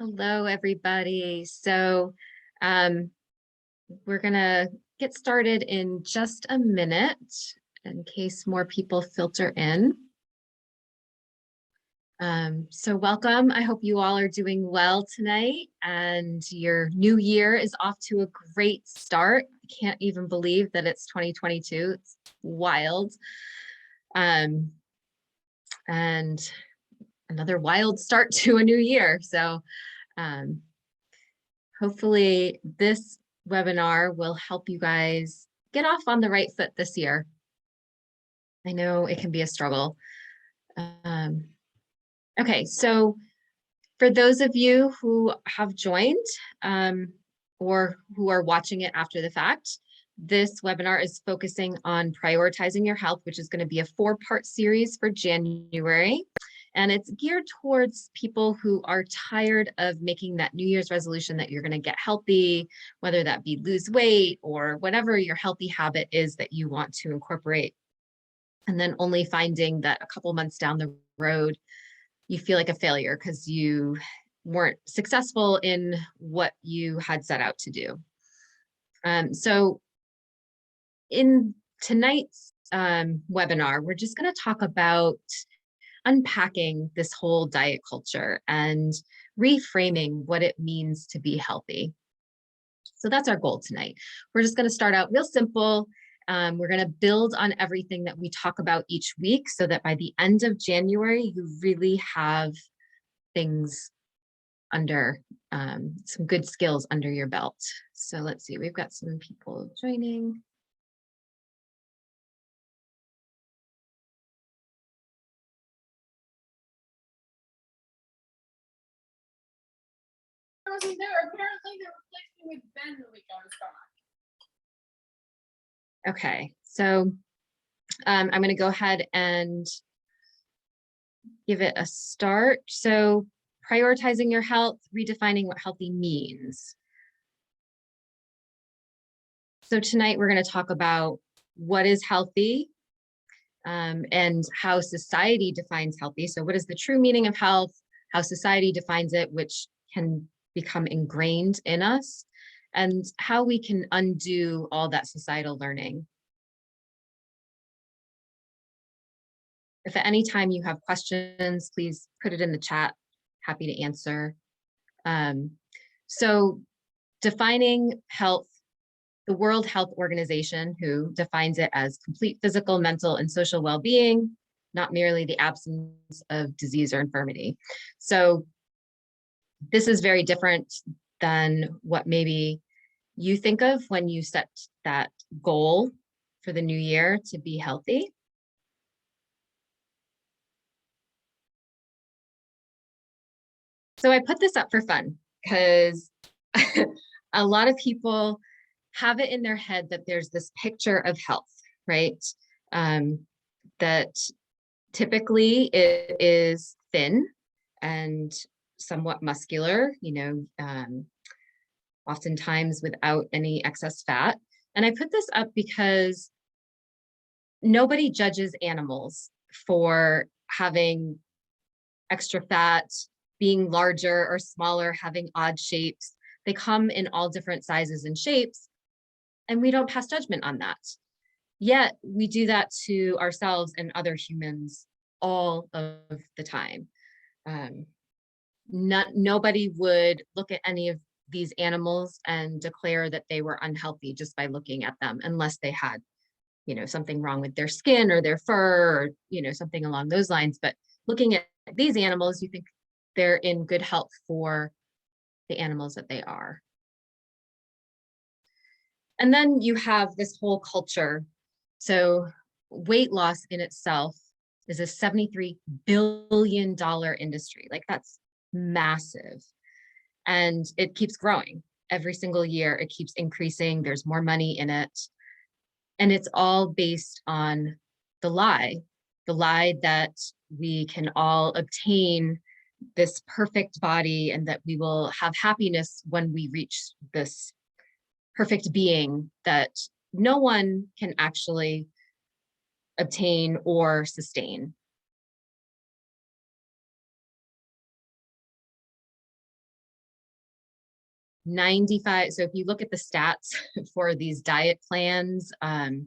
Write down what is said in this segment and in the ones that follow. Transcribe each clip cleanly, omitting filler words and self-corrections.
Hello, everybody. Um, we're going to get started in just a minute in case more people filter in. Welcome. I hope you all are doing well tonight and your new year is off to a great start. I can't even believe that it's 2022. It's wild. Um, and another wild start to a new year. Um, Hopefully this webinar will help you guys get off on the right foot this year. I know it can be a struggle. Okay, so for those of you who have joined or who are watching it after the fact, this webinar is focusing on prioritizing your health, which is going to be a 4-part series for January. And it's geared towards people who are tired of making that New Year's resolution that you're going to get healthy, whether that be lose weight or whatever your healthy habit is that you want to incorporate. And then only finding that a couple months down the road, you feel like a failure because you weren't successful in what you had set out to do. So in tonight's webinar, we're just going to talk about unpacking this whole diet culture and reframing what it means to be healthy. So that's our goal tonight. We're just going to start out real simple. We're going to build on everything that we talk about each week so that by the end of January, you really have things under some good skills under your belt. So let's see, we've got some people joining. Wasn't there. Apparently they replaced me with Ben the week I was gone. Okay, so I'm going to go ahead and give it a start. So prioritizing your health, redefining what healthy means. So tonight we're going to talk about what is healthy and how society defines healthy. So what is the true meaning of health, how society defines it, which can become ingrained in us, and how we can undo all that societal learning. If at any time you have questions, please put it in the chat. Happy to answer. So defining health, the World Health Organization, who defines it as complete physical, mental, and social well-being, not merely the absence of disease or infirmity. So this is very different than what maybe you think of when you set that goal for the new year to be healthy. So I put this up for fun because a lot of people have it in their head that there's this picture of health, right? That typically it is thin and somewhat muscular, oftentimes without any excess fat. And I put this up because nobody judges animals for having extra fat, being larger or smaller, having odd shapes. They come in all different sizes and shapes, and we don't pass judgment on that. Yet we do that to ourselves and other humans all of the time. Nobody would look at any of these animals and declare that they were unhealthy just by looking at them, unless they had, something wrong with their skin or their fur, or, something along those lines. But looking at these animals, you think they're in good health for the animals that they are. And then you have this whole culture. So weight loss in itself is a $73 billion industry. Like, that's massive. And it keeps growing every single year. It keeps increasing. There's more money in it. And it's all based on the lie that we can all obtain this perfect body and that we will have happiness when we reach this perfect being that no one can actually obtain or sustain. 95, so if you look at the stats for these diet plans, and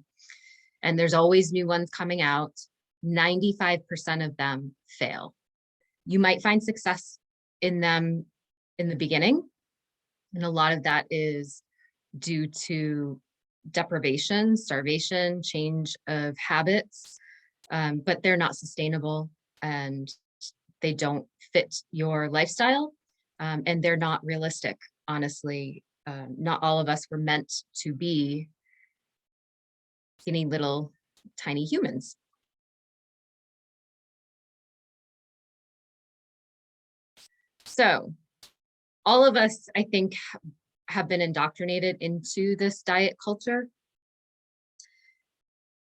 there's always new ones coming out, 95% of them fail. You might find success in them in the beginning, and a lot of that is due to deprivation, starvation, change of habits, but they're not sustainable and they don't fit your lifestyle, and they're not realistic, honestly. Not all of us were meant to be skinny little tiny humans. So all of us, I think, have been indoctrinated into this diet culture,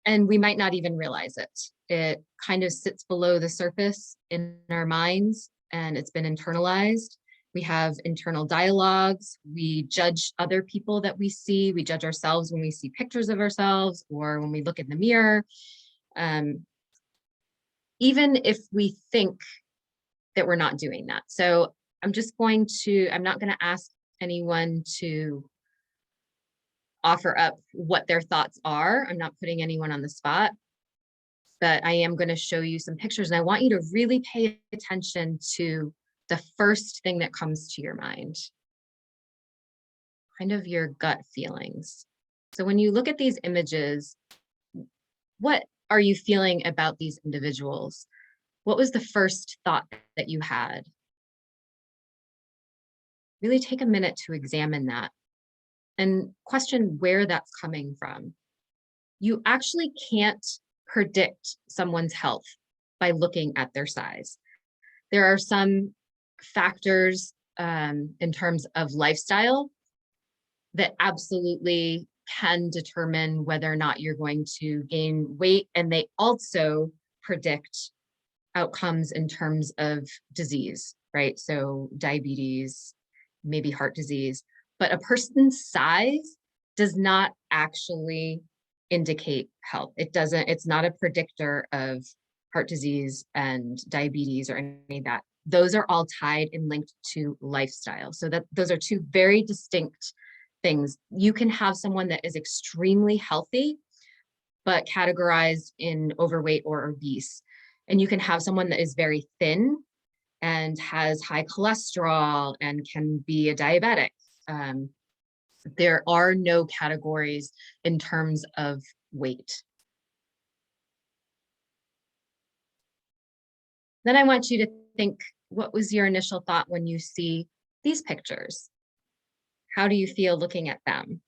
and we might not even realize it. It kind of sits below the surface in our minds, and it's been internalized. We have internal dialogues. We judge other people that we see. We judge ourselves when we see pictures of ourselves or when we look in the mirror. Even if we think that we're not doing that. So I'm not going to ask anyone to offer up what their thoughts are. I'm not putting anyone on the spot, but I am going to show you some pictures, and I want you to really pay attention to the first thing that comes to your mind, kind of your gut feelings. So when you look at these images, what are you feeling about these individuals? What was the first thought that you had? Really take a minute to examine that and question where that's coming from. You actually can't predict someone's health by looking at their size. There are some factors in terms of lifestyle that absolutely can determine whether or not you're going to gain weight. And they also predict outcomes in terms of disease, right? So diabetes, maybe heart disease, but a person's size does not actually indicate health. It's not a predictor of heart disease and diabetes or any of that. Those are all tied and linked to lifestyle. So those are two very distinct things. You can have someone that is extremely healthy, but categorized in overweight or obese. And you can have someone that is very thin and has high cholesterol and can be a diabetic. There are no categories in terms of weight. Then I want you to think, what was your initial thought when you see these pictures? How do you feel looking at them?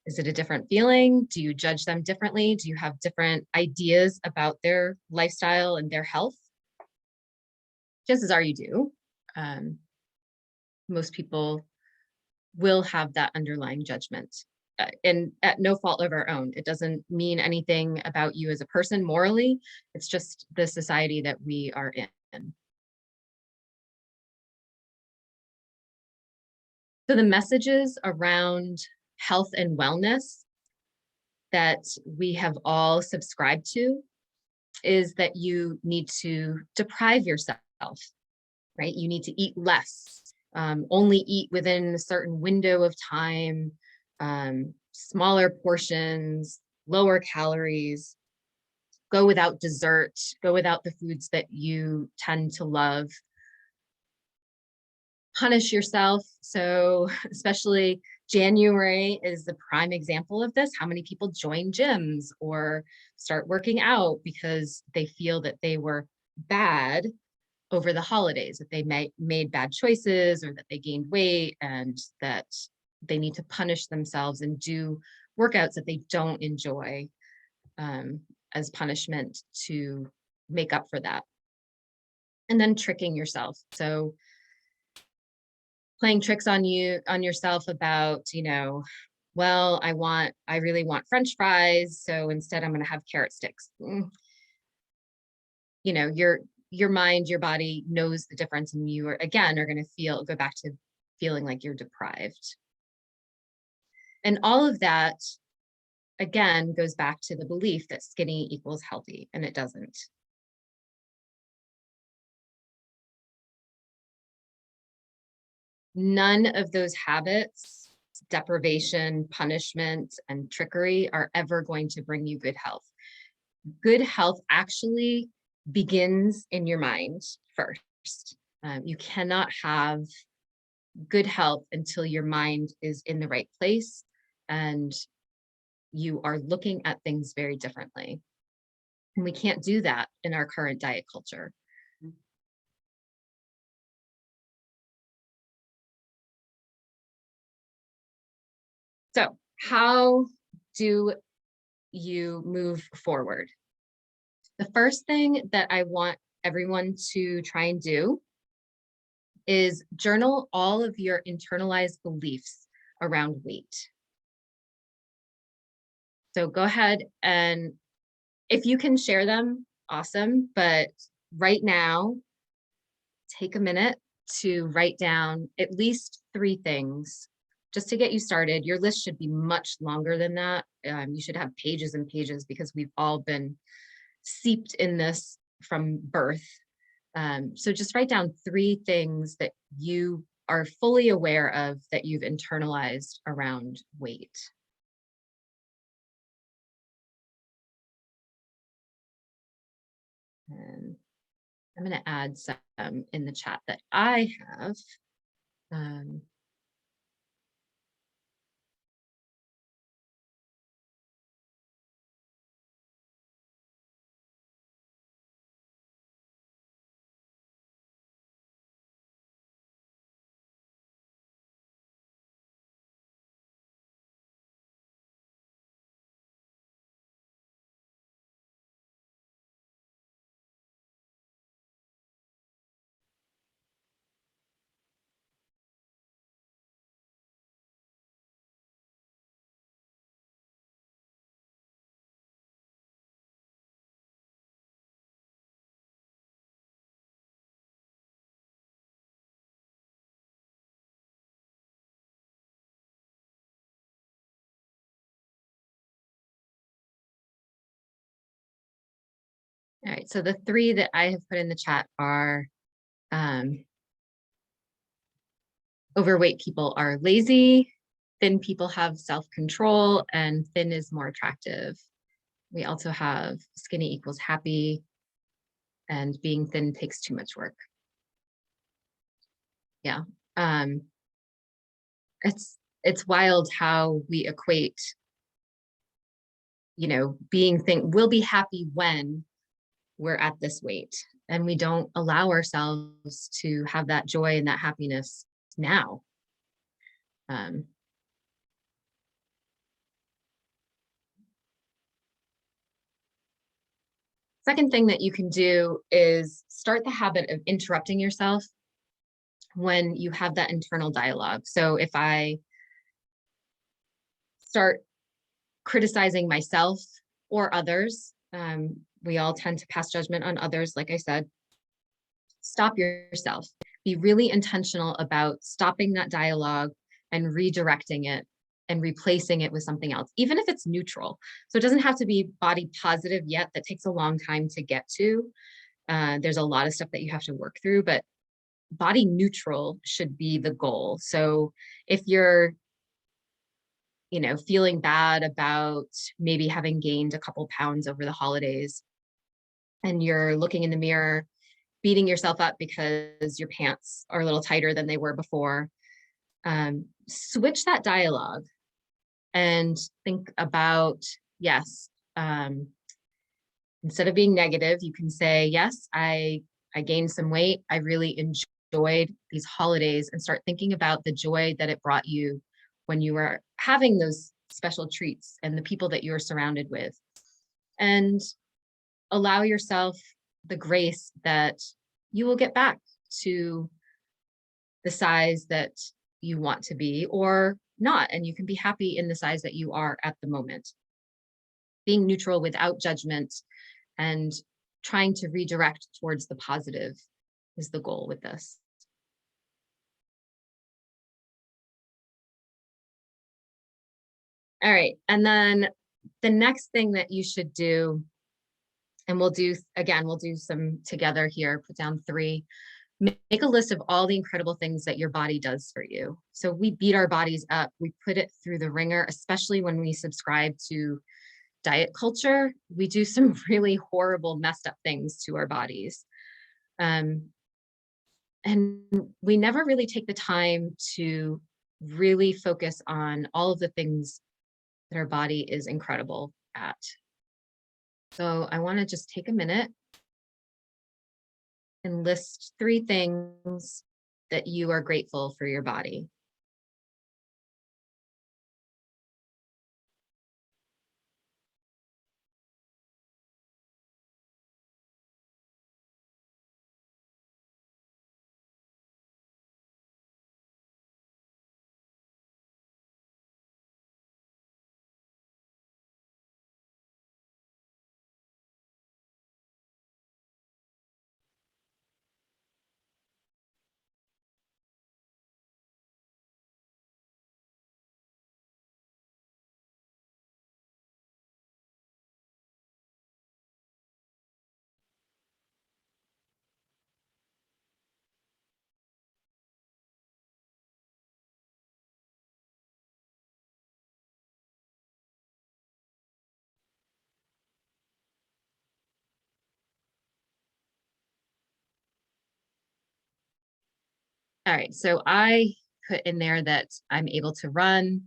Is it a different feeling? Do you judge them differently? Do you have different ideas about their lifestyle and their health? Chances are you do. Most people will have that underlying judgment, and at no fault of our own. It doesn't mean anything about you as a person morally. It's just the society that we are in. So the messages around health and wellness that we have all subscribed to is that you need to deprive yourself, right? You need to eat less, only eat within a certain window of time, smaller portions, lower calories, go without dessert, go without the foods that you tend to love. Punish yourself. So especially January is the prime example of this. How many people join gyms or start working out because they feel that they were bad over the holidays, that they made bad choices or that they gained weight and that they need to punish themselves and do workouts that they don't enjoy as punishment to make up for that. And then tricking yourself. So playing tricks on yourself about, well, I really want French fries, so instead I'm going to have carrot sticks. Your mind, your body knows the difference, and you are going to go back to feeling like you're deprived. And all of that, again, goes back to the belief that skinny equals healthy, and it doesn't. None of those habits, deprivation, punishment, and trickery, are ever going to bring you good health. Good health actually begins in your mind first. You cannot have good health until your mind is in the right place and you are looking at things very differently. And we can't do that in our current diet culture. So, how do you move forward? The first thing that I want everyone to try and do is journal all of your internalized beliefs around weight. So go ahead, and if you can share them, awesome. But right now, take a minute to write down at least 3 things just to get you started. Your list should be much longer than that. You should have pages and pages because we've all been seeped in this from birth. So just write down 3 things that you are fully aware of that you've internalized around weight. And I'm going to add some in the chat that I have. Um, all right, so the 3 that I have put in the chat are overweight people are lazy, thin people have self-control, and thin is more attractive. We also have skinny equals happy, and being thin takes too much work. Yeah. Um, it's wild how we equate, being thin. We'll be happy when we're at this weight, and we don't allow ourselves to have that joy and that happiness now. Second thing that you can do is start the habit of interrupting yourself when you have that internal dialogue. So if I start criticizing myself or others, we all tend to pass judgment on others, like I said. Stop yourself. Be really intentional about stopping that dialogue and redirecting it and replacing it with something else, even if it's neutral. So it doesn't have to be body positive yet. That takes a long time to get to. There's a lot of stuff that you have to work through, but body neutral should be the goal. So if you're, feeling bad about maybe having gained a couple pounds over the holidays and you're looking in the mirror, beating yourself up because your pants are a little tighter than they were before, switch that dialogue and think about, yes, instead of being negative, you can say, yes, I gained some weight. I really enjoyed these holidays, and start thinking about the joy that it brought you when you were having those special treats and the people that you were surrounded with. And allow yourself the grace that you will get back to the size that you want to be or not. And you can be happy in the size that you are at the moment. Being neutral without judgment and trying to redirect towards the positive is the goal with this. All right. And then the next thing that you should do, and we'll do some together here, put down 3. Make a list of all the incredible things that your body does for you. So we beat our bodies up, we put it through the ringer, especially when we subscribe to diet culture. We do some really horrible, messed up things to our bodies. Um, and we never really take the time to really focus on all of the things that our body is incredible at. So I want to just take a minute and list 3 things that you are grateful for your body. All right, so I put in there that I'm able to run,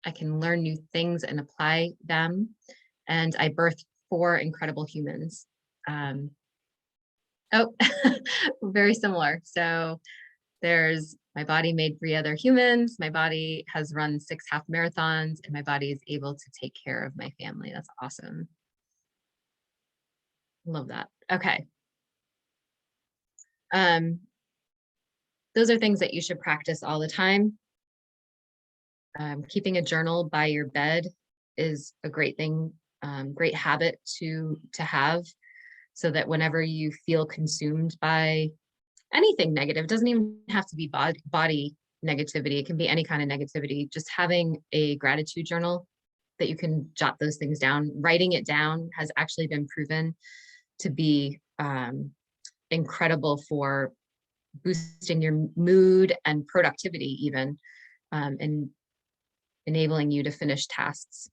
I can learn new things and apply them, and I birthed 4 incredible humans. Um, oh, very similar. So there's my body made 3 other humans, my body has run 6 half marathons, and my body is able to take care of my family. That's awesome. Love that. Okay. Um, those are things that you should practice all the time. Keeping a journal by your bed is a great thing, great habit to have, so that whenever you feel consumed by anything negative, it doesn't even have to be body negativity. It can be any kind of negativity. Just having a gratitude journal that you can jot those things down. Writing it down has actually been proven to be incredible for boosting your mood and productivity, even, and enabling you to finish tasks.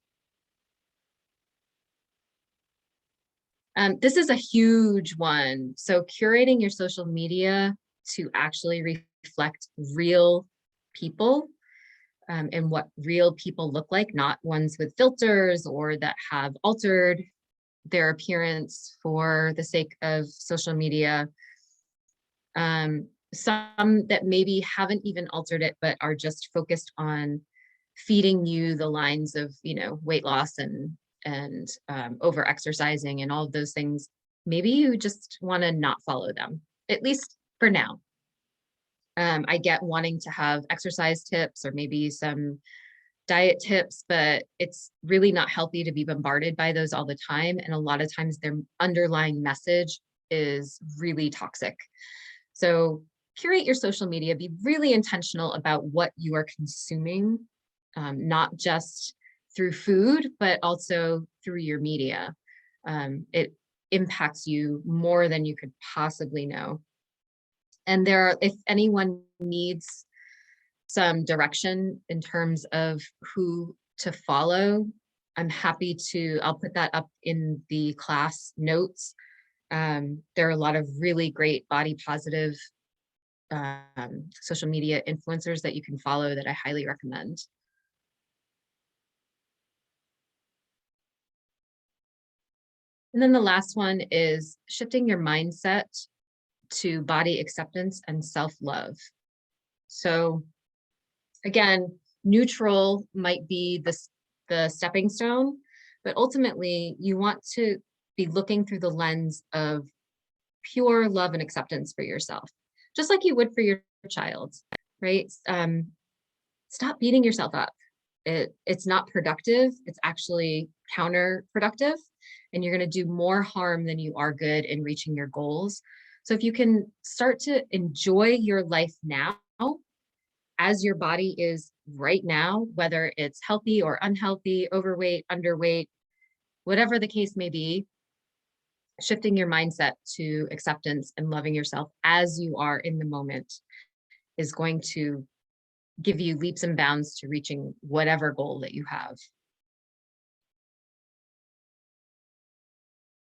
This is a huge one. So curating your social media to actually reflect real people, and what real people look like, not ones with filters or that have altered their appearance for the sake of social media. Some that maybe haven't even altered it, but are just focused on feeding you the lines of, weight loss and over exercising and all of those things. Maybe you just want to not follow them, at least for now. I get wanting to have exercise tips or maybe some diet tips, but it's really not healthy to be bombarded by those all the time. And a lot of times their underlying message is really toxic. So curate your social media, be really intentional about what you are consuming, not just through food, but also through your media. It impacts you more than you could possibly know. And if anyone needs some direction in terms of who to follow, I'll put that up in the class notes. There are a lot of really great body positive social media influencers that you can follow that I highly recommend. And then the last one is shifting your mindset to body acceptance and self-love. So again, neutral might be the stepping stone, but ultimately you want to be looking through the lens of pure love and acceptance for yourself, just like you would for your child, right? Stop beating yourself up. It's not productive. It's actually counterproductive, and you're going to do more harm than you are good in reaching your goals. So if you can start to enjoy your life now as your body is right now, whether it's healthy or unhealthy, overweight, underweight, whatever the case may be, shifting your mindset to acceptance and loving yourself as you are in the moment is going to give you leaps and bounds to reaching whatever goal that you have.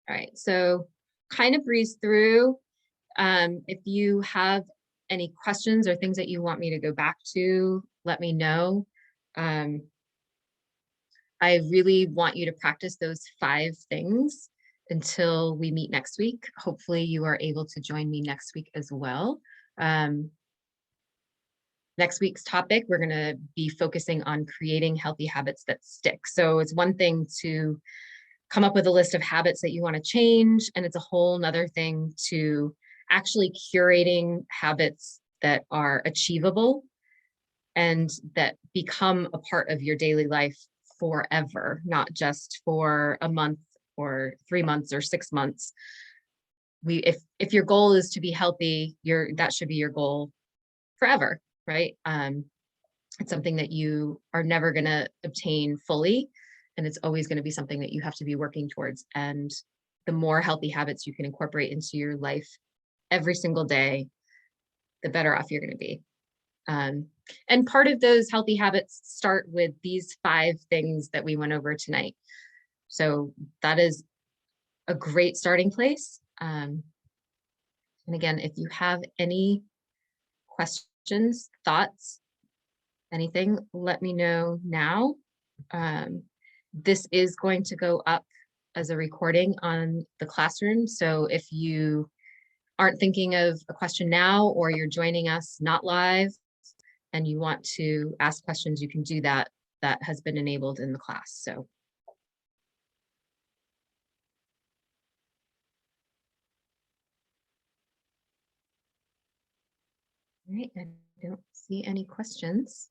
All right, so kind of breeze through. If you have any questions or things that you want me to go back to, let me know. I really want you to practice those 5 things until we meet next week. Hopefully you are able to join me next week as well. Next week's topic, we're going to be focusing on creating healthy habits that stick. So it's one thing to come up with a list of habits that you want to change, and it's a whole nother thing to actually curating habits that are achievable and that become a part of your daily life forever, not just for a month or 3 months or 6 months. If your goal is to be healthy, that should be your goal forever, right? It's something that you are never going to obtain fully, and it's always going to be something that you have to be working towards. And the more healthy habits you can incorporate into your life every single day, the better off you're going to be. And part of those healthy habits start with these 5 things that we went over tonight. So that is a great starting place. And again, if you have any questions, thoughts, anything, let me know now. This is going to go up as a recording on the classroom. So if you aren't thinking of a question now, or you're joining us not live and you want to ask questions, you can do that. That has been enabled in the class. So. All right, I don't see any questions.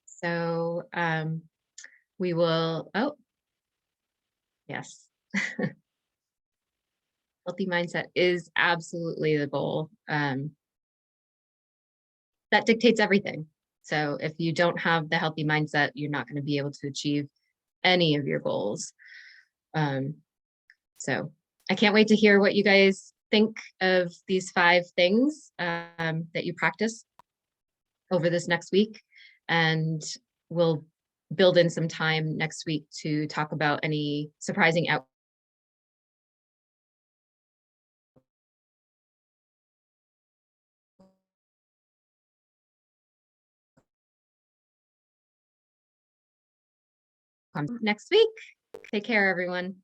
So we will, oh, yes. Healthy mindset is absolutely the goal. That dictates everything. So if you don't have the healthy mindset, you're not going to be able to achieve any of your goals. So I can't wait to hear what you guys think of these 5 things that you practice over this next week. And we'll build in some time next week to talk about any surprising outcomes next week. Take care, everyone.